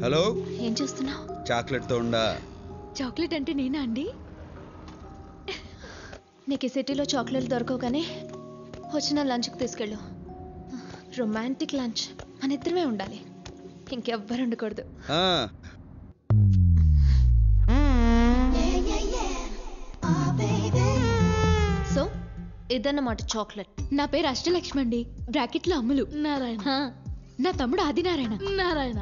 Hello, ఏం చేస్తున్నావు? Chocolate తో ఉండా. చాక్లెట్ అంటే నేనా అండి? నీకు ఈ సిటీలో చాక్లెట్లు దొరకవు కానీ వచ్చిన లంచ్కి తీసుకెళ్ళు. రొమాంటిక్ లంచ్, మన ఇద్దరమే ఉండాలి, ఇంకెవ్వరు ఉండకూడదు. సో ఇదన్నమాట చాక్లెట్. నా పేరు అష్టలక్ష్మి అండి, బ్రాకెట్లో అమ్ములు. నారాయణ. నా తమ్ముడు ఆదినారాయణ. నారాయణ.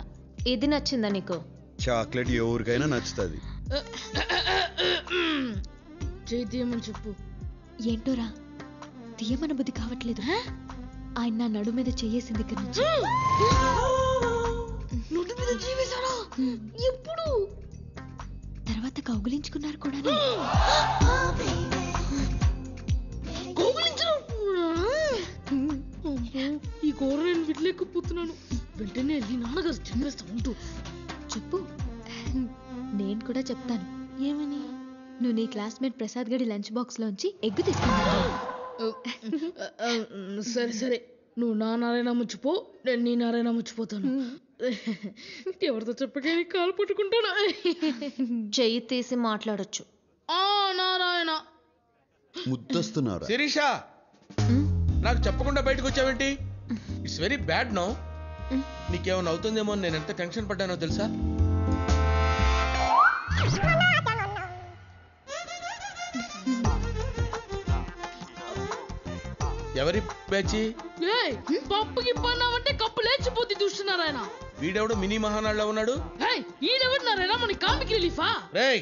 ఇది నచ్చిందా నీకు? చాక్లెట్ ఎవరికైనా నచ్చుతుంది. చేద్దామని చెప్పు. ఏంటోరా తీయమన బుద్ధి కావట్లేదు. ఆయన నా నడు మీద చెయ్యేసింది ఇక్కడ నుంచి. నోటి మీద జీవేశారా? ఎప్పుడు? తర్వాత కౌగులించుకున్నారు కూడా. ఈ కూర నేను విడలేకపోతున్నాను. వెంటనే వెళ్ళి నాన్నగారు చెప్పేస్తా ఉంటూ. చెప్పు, నేను కూడా చెప్తాను. ఏమని? నువ్వు నీ క్లాస్మేట్ ప్రసాద్ గడి లంచ్ బాక్స్ లోంచి ఎగ్గు తీసుకున్నావు. సరే సరే, నువ్వు నా నారాయణ ముచ్చిపో, నేను నీ నారాయణ ముచ్చిపోతాను. ఎవరితో చెప్పగా కాలు పట్టుకుంటాను. చెయ్యి తీసి మాట్లాడొచ్చు. నారాయణ ముద్దొస్తున్నారు. శిరీష, నాకు చెప్పకుండా బయటకు వచ్చావేంటి? It's very bad no. నీకేమైనా అవుతుందేమో నేను ఎంత టెన్షన్ పడ్డానో తెలుసా? ఎవరి పేచి? పప్పుకి పన్నామంటే కప్పు లేచిపోతే చూస్తున్నారాయన. వీడెవడు మినీ మహానాడులో ఉన్నాడు? ఈడెవడు నారాయణ? మన కామిక్ రిలీఫా? రేయ్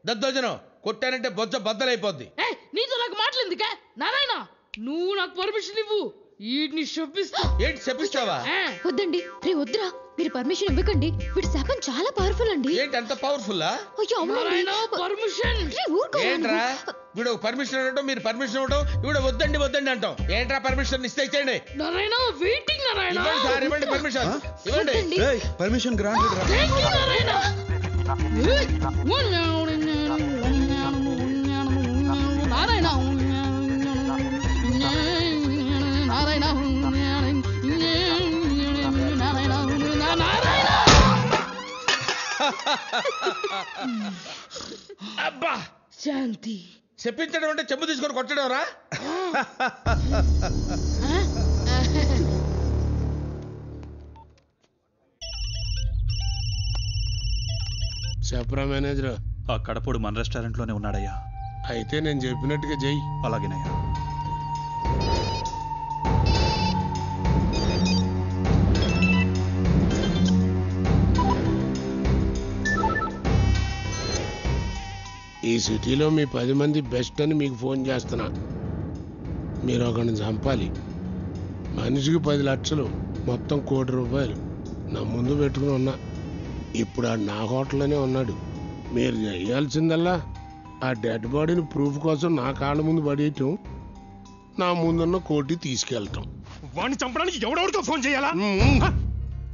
దద్దోజనం, కొట్టానంటే బొజ్జ బద్దలైపోద్ది. నీతో నాకు మాట్లాడిందికా నారాయణ? నువ్వు నాకు పర్మిషన్ ఇవ్వు, వీడిని శపిస్తా. ఏంటి శపిస్తావా? వద్దండి, రే వద్దురా, మీరు పర్మిషన్ ఇవ్వకండి. వీడి శాపం చాలా పవర్ఫుల్ అండి. ఏంటి అంత పవర్ఫుల్? పర్మిషన్ ఏంట్రా? వీడు పర్మిషన్ ఇవ్వడం, మీరు పర్మిషన్ ఇవ్వడం, వీడు వద్దండి వద్దండి అంటాం. ఏంట్రా పర్మిషన్ ఇస్తే ఇచ్చేయండి. నారాయణ వెయిటింగ్. నారాయణ ఇవ్వండి సార్, ఇవ్వండి పర్మిషన్, ఇవ్వండి. Permission granted. నారాయణ అబ్బా శాంతి. చెప్పించడం అంటే చెంబు తీసుకొని కొట్టడం రా. చెప్పరా మేనేజర్? ఆ కడపడు మన రెస్టారెంట్ లోనే ఉన్నాడయ్యా. అయితే నేను చెప్పినట్టుగా చెయ్యి. అలాగేనయ్యా. ఈ సిటీలో మీ 10 మంది బెస్ట్ అని మీకు ఫోన్ చేస్తున్నా. మీరు ఒకరిని చంపాలి. మనిషికి 10 లక్షలు, మొత్తం ₹1 కోటి నా ముందు పెట్టుకుని ఉన్నా. ఇప్పుడు ఆ నా హోటల్లోనే ఉన్నాడు. మీరు చేయాల్సిందల్లా ఆ డెడ్ బాడీని ప్రూఫ్ కోసం నా కాళ్ళ ముందు పడేయటం, నా ముందున్న కోటి తీసుకెళ్ళటం. వాడిని చంపడానికి ఎవడెవరితో ఫోన్ చేయాలా?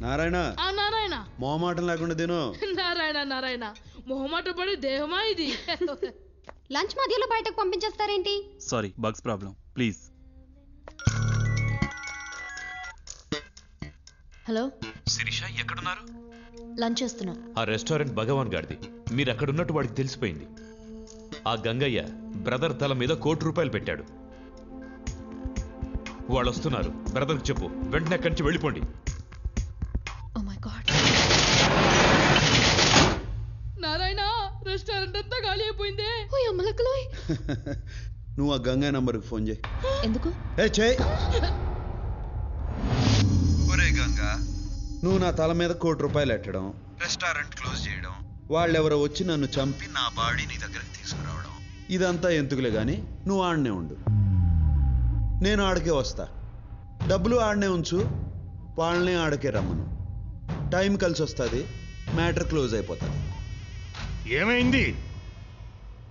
నారాయణ, నారాయణ మొహమాటం లేకుండా తిను. నారాయణ నారాయణ మొహమాట పడే దేహమా ఇది? లంచ్ మధ్యలో బయటకు పంపించేస్తారేంటి? Sorry, bugs problem, please. Hello Sirisha, ఎక్కడున్నారు? లంచ్ చేస్తున్నాం. ఆ రెస్టారెంట్ భగవాన్ గారిది. మీరు అక్కడున్నట్టు వాడికి తెలిసిపోయింది. ఆ గంగయ్య బ్రదర్ తల మీద ₹1 కోటి పెట్టాడు. వాళ్ళు వస్తున్నారు. బ్రదర్కి చెప్పు, వెంటనే అక్కడి నుంచి వెళ్ళిపోండి. Oh my god. Narayana, restaurant అంతా ఖాళీ అయిపోయిందే. ఓ అమ్మలక్కలోయ్. నువ్వు ఆ గంగా నంబర్కి ఫోన్ చేయి. ఎందుకు? చేయి. ఒరే గంగా, నువ్వు నా తల మీద ₹1 కోటి ఎట్టడం, రెస్టారెంట్ క్లోజ్ చేయడం, వాళ్ళెవరో వచ్చి నన్ను చంపి నా బాడీ నీ దగ్గరికి తీసుకురావడం, ఇదంతా ఎందుకులే గాని నువ్వు ఆడనే ఉండు. నేను ఆడకే వస్తా. డబ్బులు ఆడనే ఉంచు, వాళ్ళనే ఆడకే రమ్మను. టైం కలిసి వస్తుంది, మ్యాటర్ క్లోజ్ అయిపోతుంది. ఏమైంది?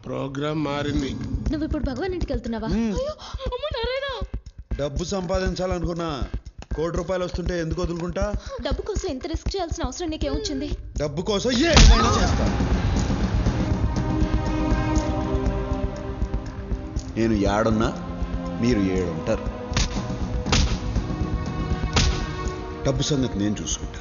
ప్రోగ్రామ్ మారింది. నువ్వు ఇప్పుడు భగవాన్ ఇంటికి వెళ్తున్నావా? నారాయణ, డబ్బు సంపాదించాలనుకున్నా ₹1 కోటి వస్తుంటే ఎందుకు వదులుకుంటా? డబ్బు కోసం ఎంత రిస్క్ చేయాల్సిన అవసరం నీకేమొచ్చింది? డబ్బు కోసం ఏమైనా చేస్తా. నేను ఏడున్నా, మీరు 7 ఉంటారు. డబ్బు సంగతి నేను చూసుకుంటా.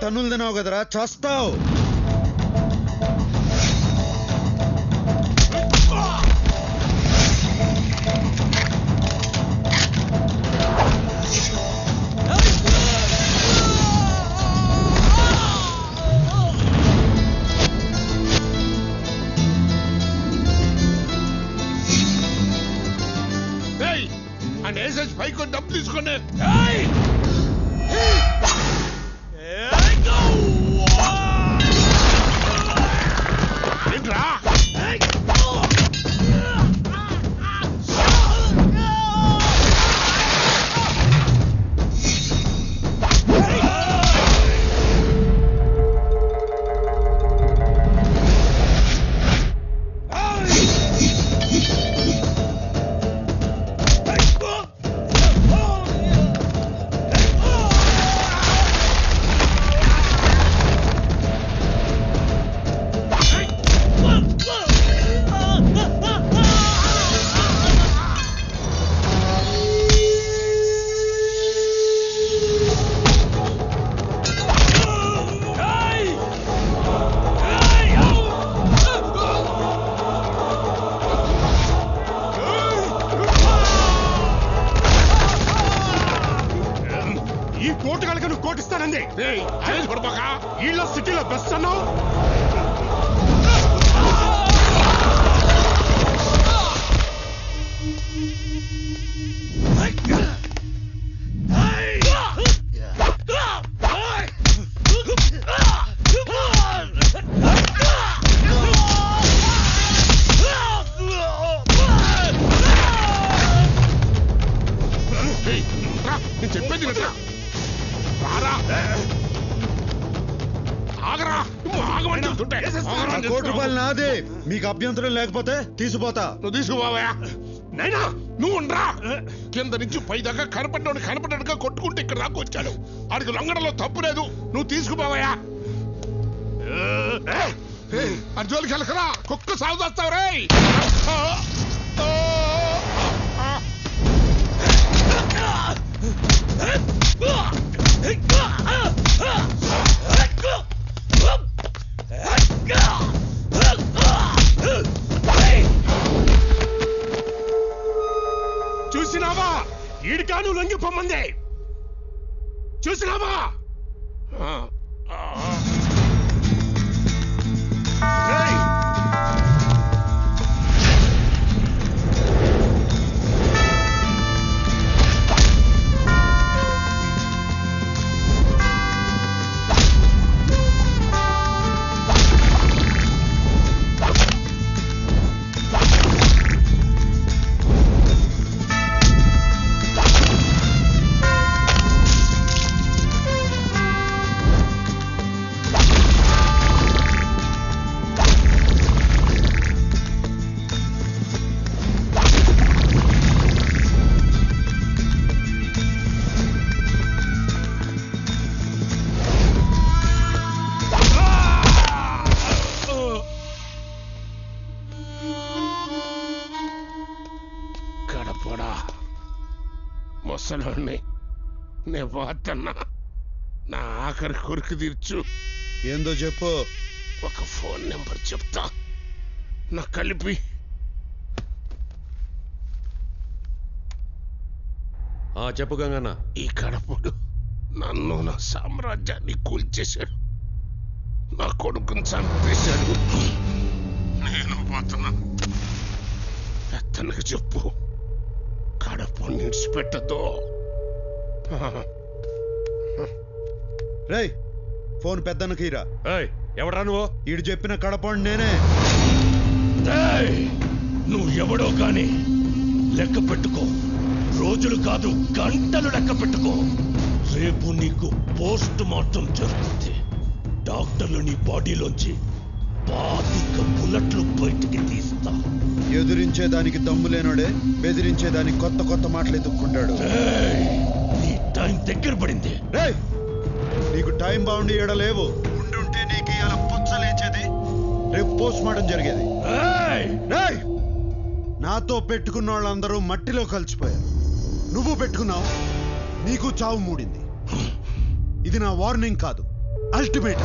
తన్నులు తినావు కదరా, చస్తావు. పైకి డబ్బు తీసుకునే ఏంట్రా? ఈళ్ళ సిటీలో బెస్ట్ అన్నావు. నేను చెప్పేది వినరా? రారా, ఆగరా, ₹1,00,00,000 నాదే. మీకు అభ్యంతరం లేకపోతే తీసిపోతా. నువ్వు తీసుకుపోవా? నైనా నువ్వు ఉండరా. కింద నుంచి పై దాకా కనపడ్డాడుగా కొట్టుకుంటే ఇక్కడ దాకా వచ్చాడు. ఆడికి లొంగడంలో తప్పు లేదు. నువ్వు తీసుకుపోవా? అర్జోలికి వెళ్ళకరా, కుక్క సాగు చేస్తావు రే. చూసినావా, ఈడికాను లొంగిపోమ్మంది. చూసినావా? ముసలోని నే పోతున్నా. నా ఆఖరి కొరికి తీర్చు. ఏందో చెప్పు. ఒక ఫోన్ నెంబర్ చెప్తా, నాకు కలిపి. చెప్పు గంగన్న. ఈ కడపడు నన్ను నా సామ్రాజ్యాన్ని కూల్చేశాడు. నా కొడుకుని చంపేశాడు. నేను పోతున్నా. ఎత్తనకు చెప్పు, కడప నిడిచిపెట్టదు. రేయ్, ఫోన్ పెద్దన్నకీరా. ఎవడా నువ్వు? ఈడు చెప్పిన కడపండి నేనే. నువ్వు ఎవడో కానీ లెక్క పెట్టుకో. రోజులు కాదు, గంటలు లెక్క పెట్టుకో. రేపు నీకు పోస్ట్ మార్టం జరుగుతుంది. డాక్టర్లు నీ బాడీలోంచి 25 బుల్లెట్లు బయటికి తీస్తా. ఎదురించేదానికి దమ్ము లేనోడే బెదిరించేదానికి కొత్త కొత్త మాటలు ఎదుక్కుంటాడు. నీ టైం దగ్గర పడింది. నీకు టైం బాగుండి ఎడలేవు. ఉండుంటే నీకు ఇలా పుచ్చలేచేది, రేపు పోస్ట్ మార్టం జరిగేది. నాతో పెట్టుకున్న వాళ్ళందరూ మట్టిలో కలిసిపోయారు. నువ్వు పెట్టుకున్నావు, నీకు చావు మూడింది. ఇది నా వార్నింగ్ కాదు, అల్టిమేట్